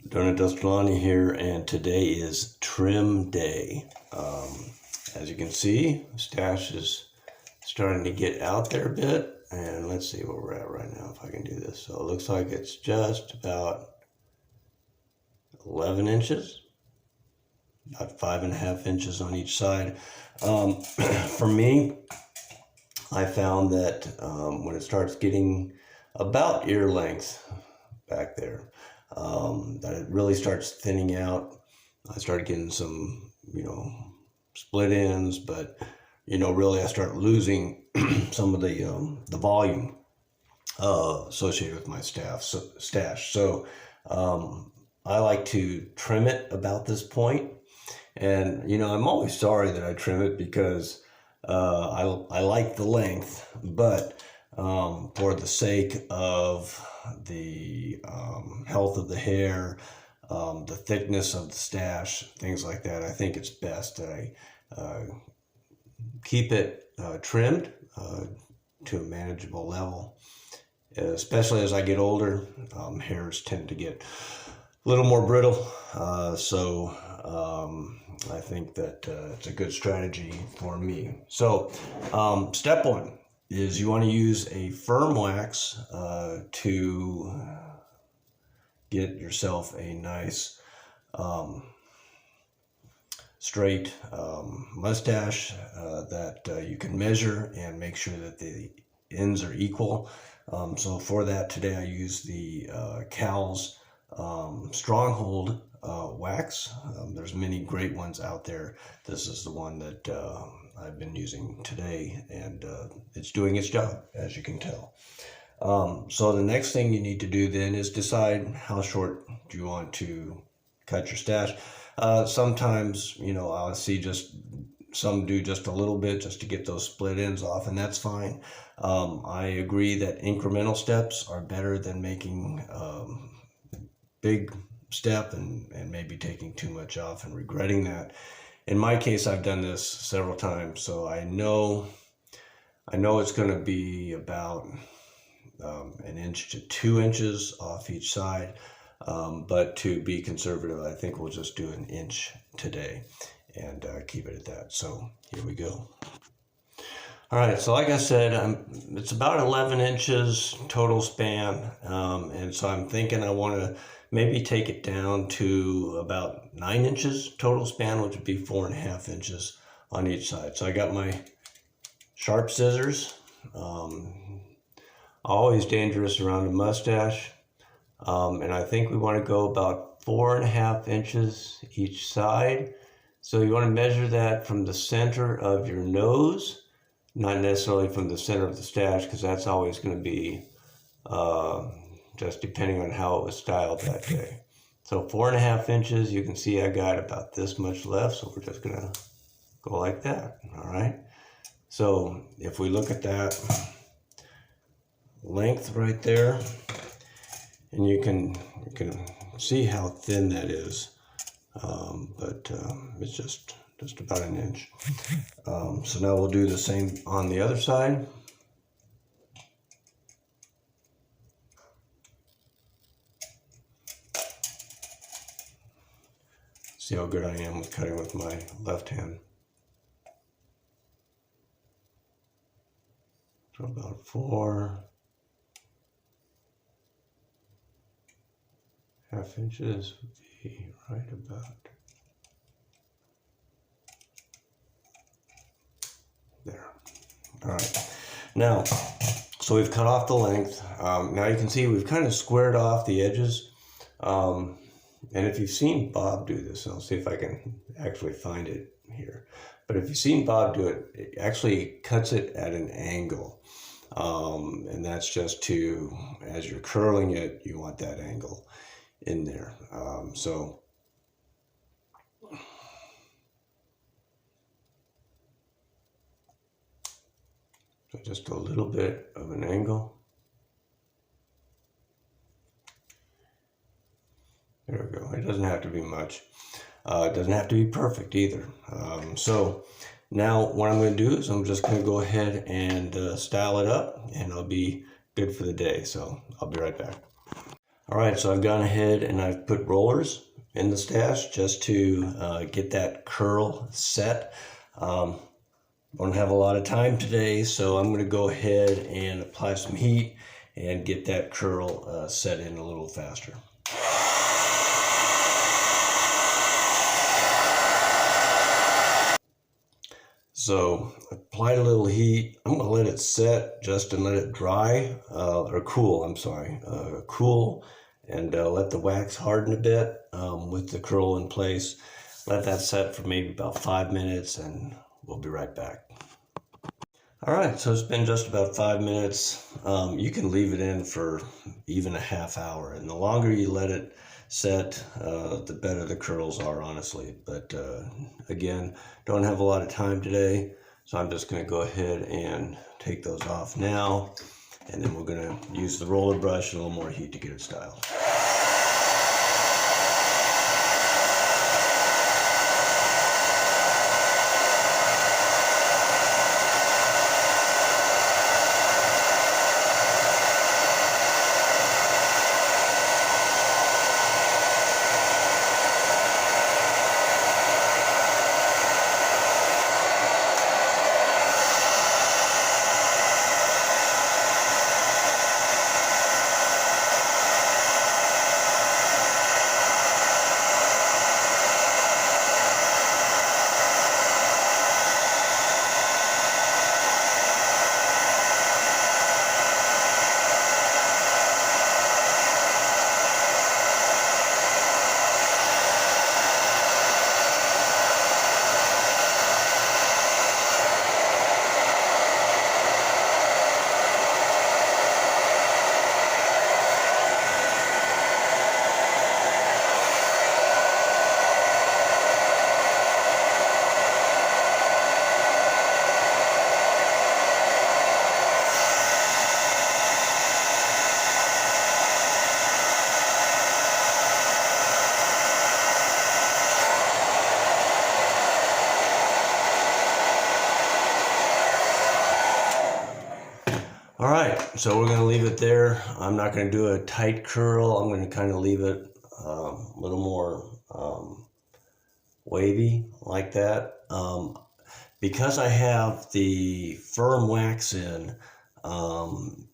Donut here, and today is trim day. As you can see, Stache is starting to get out there a bit, and let's see where we're at right now if I can do this. So it looks like it's just about 11 inches, about 5.5 inches on each side. For me, I found that when it starts getting about ear length back there, that it really starts thinning out. I started getting some, split ends, but, really I start losing some of the volume associated with my stash. So I like to trim it about this point. And, I'm always sorry that I trim it because I like the length, but for the sake of the health of the hair, the thickness of the stash, things like that, I think it's best that I keep it trimmed to a manageable level. Especially as I get older, hairs tend to get a little more brittle, so I think that it's a good strategy for me. So step one is you want to use a firm wax to get yourself a nice straight mustache that you can measure and make sure that the ends are equal. So for that today I use the Cal's Stronghold wax. There's many great ones out there. This is the one that I've been using today, and it's doing its job, as you can tell. So the next thing you need to do then is decide how short do you want to cut your stash. Sometimes, I'll see some do just a little bit just to get those split ends off, and that's fine. I agree that incremental steps are better than making big step and maybe taking too much off and regretting that. In my case, I've done this several times, so I know it's going to be about 1 inch to 2 inches off each side, but to be conservative, I think we'll just do 1 inch today and keep it at that. So here we go. All right, so like I said, it's about 11 inches total span, and so I'm thinking I want to maybe take it down to about 9 inches total span, which would be 4.5 inches on each side. So I got my sharp scissors, always dangerous around a mustache, and I think we want to go about 4.5 inches each side. So you want to measure that from the center of your nose, not necessarily from the center of the stash, because that's always going to be just depending on how it was styled that day. So 4.5 inches, you can see I got about this much left, so we're just gonna go like that, all right? So if we look at that length right there, and you can see how thin that is, but it's just about 1 inch. So now we'll do the same on the other side. See how good I am with cutting with my left hand. So about 4.5 inches would be right about there. All right. Now, so we've cut off the length. Now you can see we've kind of squared off the edges. And if you've seen Bob do this, I'll see if I can actually find it here. But if you've seen Bob do it, it actually cuts it at an angle. And that's just to, as you're curling it, you want that angle in there. So just a little bit of an angle. There we go. It doesn't have to be much. It doesn't have to be perfect either. So now what I'm going to do is I'm just going to go ahead and style it up, and I'll be good for the day. So I'll be right back. All right, so I've gone ahead and I've put rollers in the stash just to get that curl set. Don't have a lot of time today, so I'm going to go ahead and apply some heat and get that curl set in a little faster. So applied a little heat. I'm going to let it set just and let it dry, or cool, I'm sorry, cool, and let the wax harden a bit with the curl in place. Let that set for maybe about 5 minutes and we'll be right back. All right, so it's been just about 5 minutes. You can leave it in for even a half hour, and the longer you let it set, the better the curls are, honestly. But again, don't have a lot of time today, so I'm just going to go ahead and take those off now, and then we're going to use the roller brush and a little more heat to get it styled. All right, so we're going to leave it there. I'm not going to do a tight curl. I'm going to kind of leave it a little more wavy like that. Because I have the firm wax in,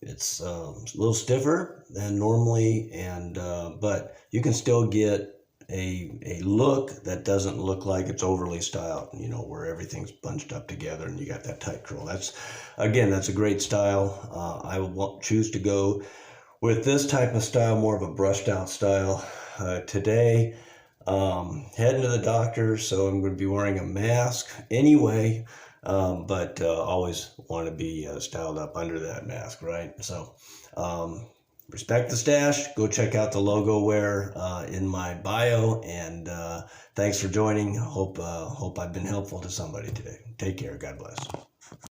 it's a little stiffer than normally, and but you can still get a look that doesn't look like it's overly styled, you know, where everything's bunched up together and you got that tight curl. That's a great style. I will choose to go with this type of style, more of a brushed out style. Today, heading to the doctor, so I'm going to be wearing a mask anyway, but always want to be styled up under that mask, right? So respect the stash. Go check out the logo wear in my bio, and thanks for joining. Hope I've been helpful to somebody today. Take care. God bless.